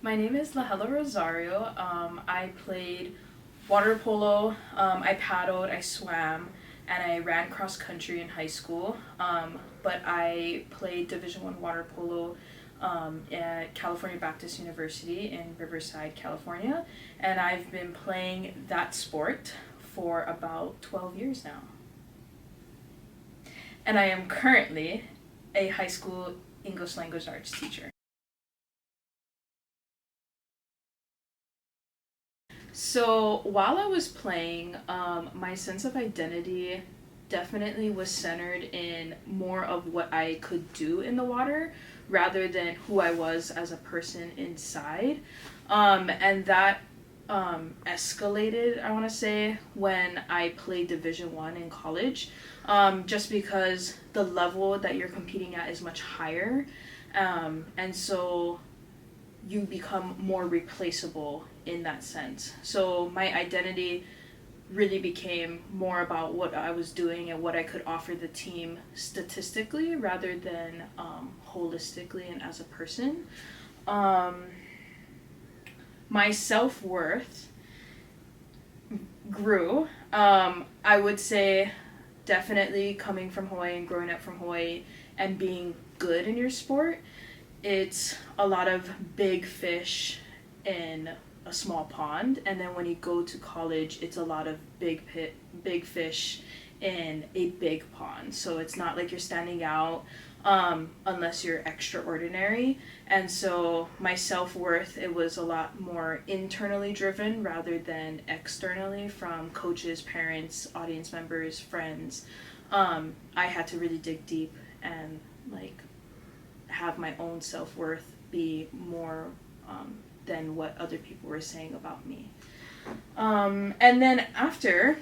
My name is Lahela Rosario. I played water polo, I paddled, I swam, and I ran cross country in high school. But I played Division One water polo at California Baptist University in Riverside, California, and I've been playing that sport for about 12 years now. And I am currently a high school English language arts teacher. So while I was playing, my sense of identity definitely was centered in more of what I could do in the water rather than who I was as a person inside. And that escalated, I want to say, when I played Division One in college, just because the level that you're competing at is much higher. And so you become more replaceable in that sense. So my identity really became more about what I was doing and what I could offer the team statistically rather than holistically and as a person. Um, my self worth grew. I would say definitely coming from Hawaii and growing up from Hawaii and being good in your sport, it's a lot of big fish in a small pond, and then when you go to college it's a lot of big fish in a big pond, so it's not like you're standing out unless you're extraordinary. And so my self-worth, it was a lot more internally driven rather than externally from coaches, parents, audience members, friends. I had to really dig deep and like have my own self-worth be more than what other people were saying about me. And then after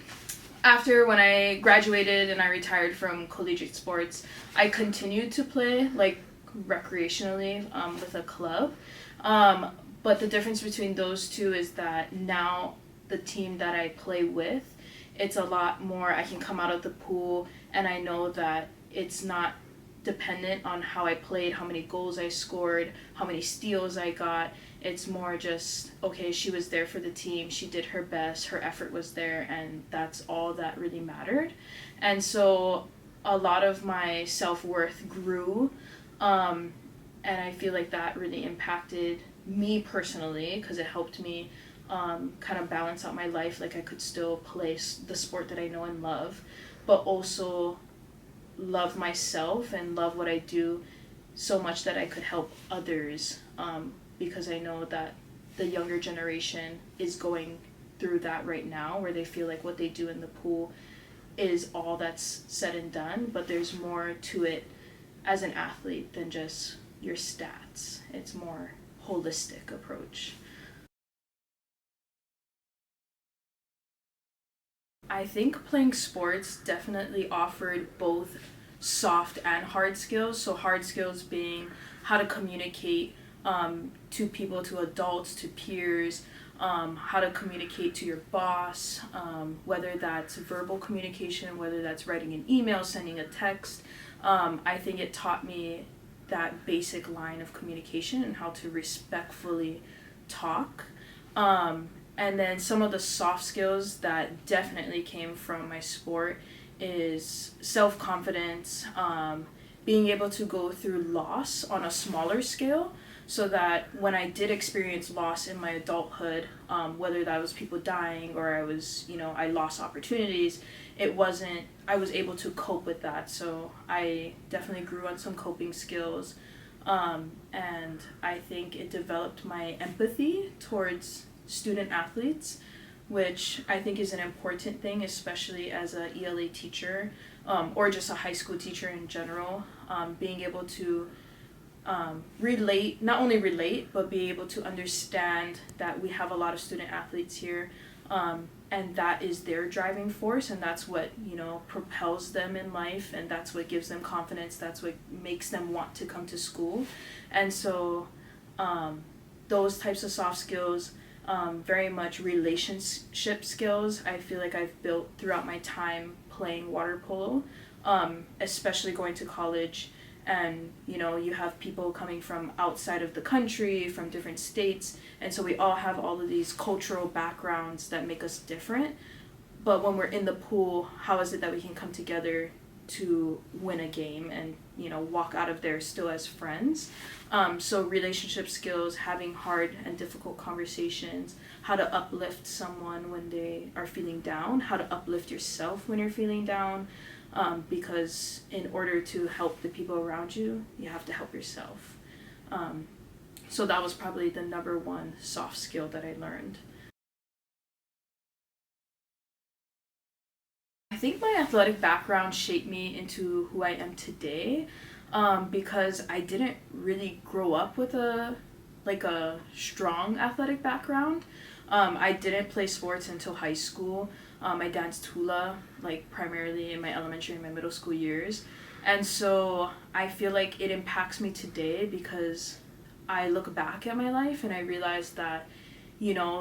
when I graduated and I retired from collegiate sports, I continued to play like recreationally with a club. But the difference between those two is that now the team that I play with, it's a lot more, I can come out of the pool and I know that it's not dependent on how I played, how many goals I scored, how many steals I got. It's more just, okay, she was there for the team, she did her best, her effort was there, and that's all that really mattered. And so a lot of my self-worth grew, and I feel like that really impacted me personally because it helped me kind of balance out my life. Like I could still play the sport that I know and love, but also love myself and love what I do so much that I could help others, because I know that the younger generation is going through that right now where they feel like what they do in the pool is all that's said and done, but there's more to it as an athlete than just your stats. It's more holistic approach. I think playing sports definitely offered both soft and hard skills. So, hard skills being how to communicate to people, to adults, to peers, how to communicate to your boss, whether that's verbal communication, whether that's writing an email, sending a text. I think it taught me that basic line of communication and how to respectfully talk. And then some of the soft skills that definitely came from my sport is self-confidence, being able to go through loss on a smaller scale so that when I did experience loss in my adulthood, whether that was people dying or I lost opportunities, I was able to cope with that. So I definitely grew on some coping skills. And I think it developed my empathy towards student athletes, which I think is an important thing, especially as a ELA teacher, or just a high school teacher in general, being able to relate, not only relate, but be able to understand that we have a lot of student athletes here, and that is their driving force, and that's what, propels them in life, and that's what gives them confidence, that's what makes them want to come to school. And so those types of soft skills, very much relationship skills, I feel like I've built throughout my time playing water polo, especially going to college and you have people coming from outside of the country, from different states, and so we all have all of these cultural backgrounds that make us different. But when we're in the pool, how is it that we can come together to win a game and walk out of there still as friends? So relationship skills, having hard and difficult conversations, how to uplift someone when they are feeling down, how to uplift yourself when you're feeling down, because in order to help the people around you, you have to help yourself. So that was probably the number one soft skill that I learned. I think my athletic background shaped me into who I am today, because I didn't really grow up with a strong athletic background. I didn't play sports until high school. I danced hula primarily in my elementary and my middle school years, and so I feel like it impacts me today because I look back at my life and I realize that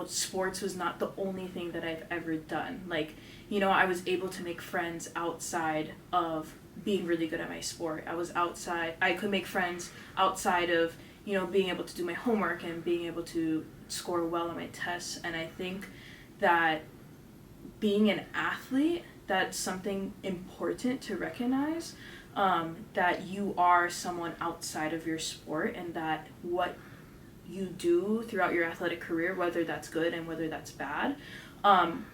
sports was not the only thing that I've ever done. I was able to make friends outside of being really good at my sport. I could make friends outside of, being able to do my homework and being able to score well on my tests. And I think that being an athlete, that's something important to recognize, that you are someone outside of your sport, and that what you do throughout your athletic career, whether that's good and whether that's bad,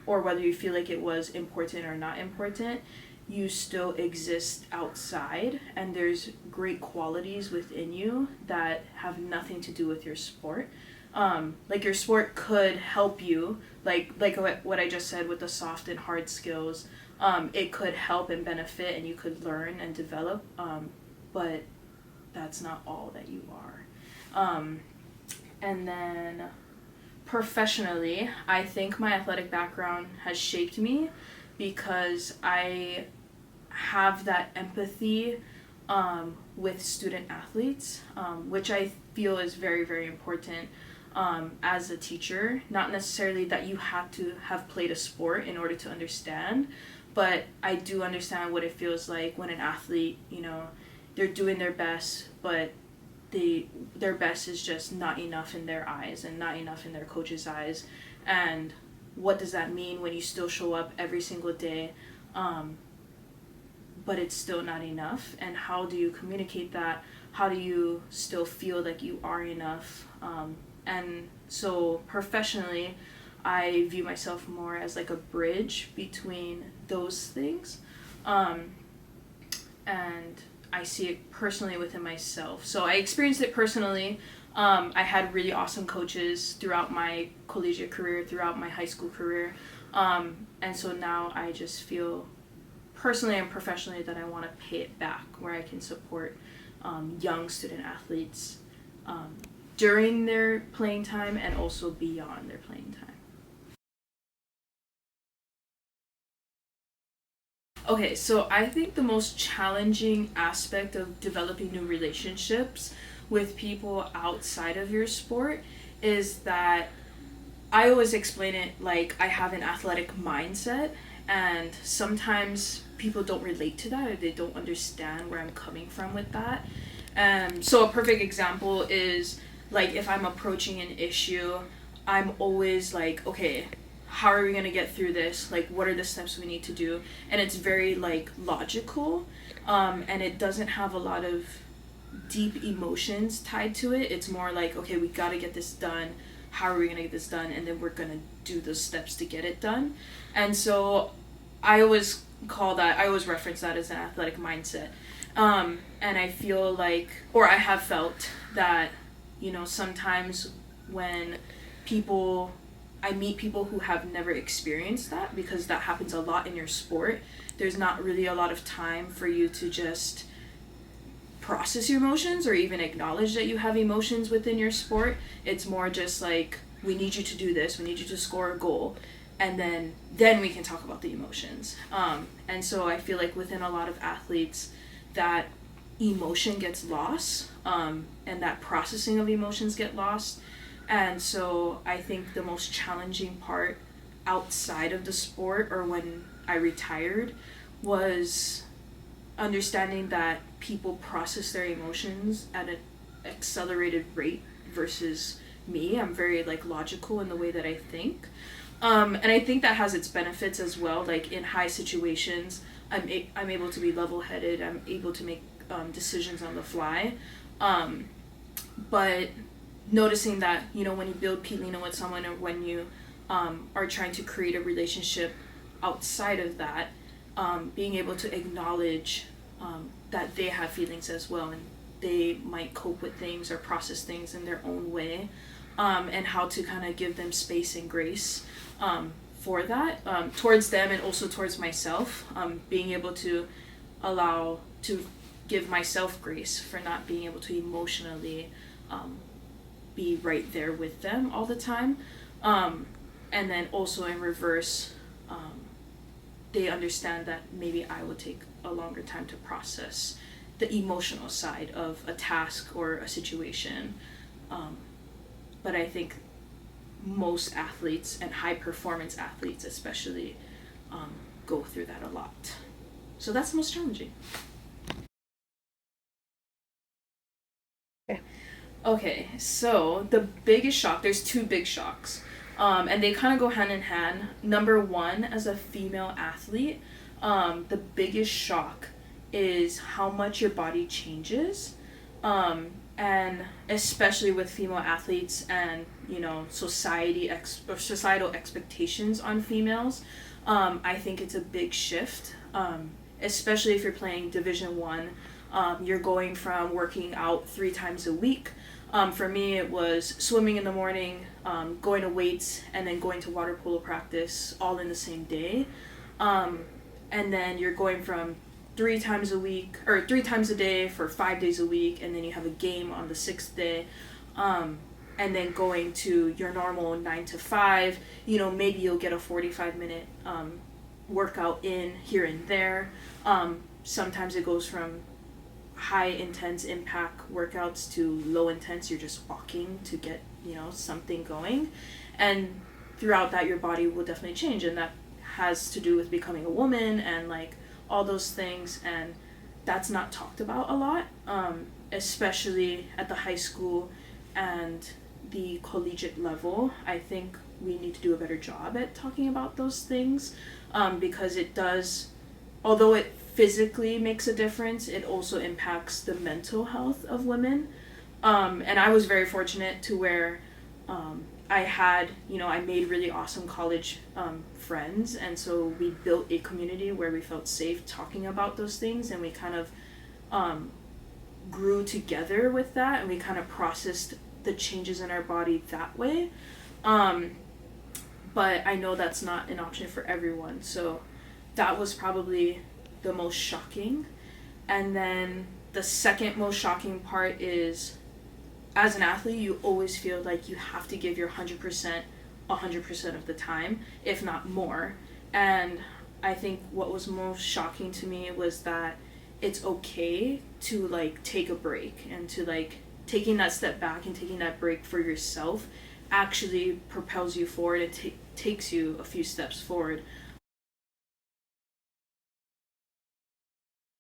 or whether you feel like it was important or not important, you still exist outside, and there's great qualities within you that have nothing to do with your sport. Your sport could help you, like what I just said with the soft and hard skills. It could help and benefit, and you could learn and develop, but that's not all that you are. And then professionally, I think my athletic background has shaped me because I have that empathy with student athletes, which I feel is very, very important as a teacher. Not necessarily that you have to have played a sport in order to understand, but I do understand what it feels like when an athlete, they're doing their best, but their best is just not enough in their eyes and not enough in their coach's eyes. And what does that mean when you still show up every single day, but it's still not enough? And how do you communicate that? How do you still feel like you are enough? And so professionally, I view myself more as a bridge between those things. And I see it personally within myself. So I experienced it personally. I had really awesome coaches throughout my collegiate career, throughout my high school career. And so now I just feel personally and professionally that I want to pay it back, where I can support young student athletes during their playing time and also beyond their playing time. Okay, so I think the most challenging aspect of developing new relationships with people outside of your sport is that I always explain it like I have an athletic mindset, and sometimes people don't relate to that, or they don't understand where I'm coming from with that. So a perfect example is if I'm approaching an issue, I'm always okay, how are we going to get through this? What are the steps we need to do? And it's very logical, and it doesn't have a lot of deep emotions tied to it. It's more okay, we got to get this done. How are we going to get this done? And then we're going to do the steps to get it done. And so I always reference that as an athletic mindset. And I feel or I have felt that, sometimes when I meet people who have never experienced that, because that happens a lot in your sport. There's not really a lot of time for you to just process your emotions or even acknowledge that you have emotions within your sport. It's more just we need you to do this, we need you to score a goal, and then we can talk about the emotions. And so I feel within a lot of athletes, that emotion gets lost, and that processing of emotions get lost. And so I think the most challenging part outside of the sport, or when I retired, was understanding that people process their emotions at an accelerated rate versus me. I'm very like logical in the way that I think. And I think that has its benefits as well. Like in high situations, I'm able to be level-headed. I'm able to make decisions on the fly. But noticing that, you know, when you build pilino with someone, or when you are trying to create a relationship outside of that, being able to acknowledge that they have feelings as well, and they might cope with things or process things in their own way, and how to kind of give them space and grace for that, towards them and also towards myself, being able to give myself grace for not being able to emotionally be right there with them all the time. And then also in reverse, they understand that maybe I would take a longer time to process the emotional side of a task or a situation. But I think most athletes, and high performance athletes especially, go through that a lot. So that's the most challenging. Okay, so the biggest shock, there's two big shocks, and they kind of go hand in hand. Number one, as a female athlete, the biggest shock is how much your body changes, and especially with female athletes and, you know, societal expectations on females. I think it's a big shift, especially if you're playing Division One. You're going from working out 3 times a week. For me, it was swimming in the morning, going to weights, and then going to water polo practice all in the same day. And then you're going from 3 times a week, or 3 times a day for 5 days a week, and then you have a game on the 6th day. And then going to your normal 9 to 5, you know, maybe you'll get a 45-minute workout in here and there. Sometimes it goes from high intense impact workouts to low intense, you're just walking to get, you know, something going. And throughout that, your body will definitely change, and that has to do with becoming a woman and like all those things, and that's not talked about a lot, especially at the high school and the collegiate level. I think we need to do a better job at talking about those things, because it does, although it physically makes a difference, it also impacts the mental health of women. And I was very fortunate to where I had, you know, I made really awesome college friends, and so we built a community where we felt safe talking about those things, and we kind of grew together with that, and we kind of processed the changes in our body that way. But I know that's not an option for everyone, so that was probably the most shocking. And then the second most shocking part is, as an athlete, you always feel like you have to give your 100% of the time, if not more. And I think what was most shocking to me was that it's okay to like take a break, and to like taking that step back and taking that break for yourself actually propels you forward. It takes you a few steps forward.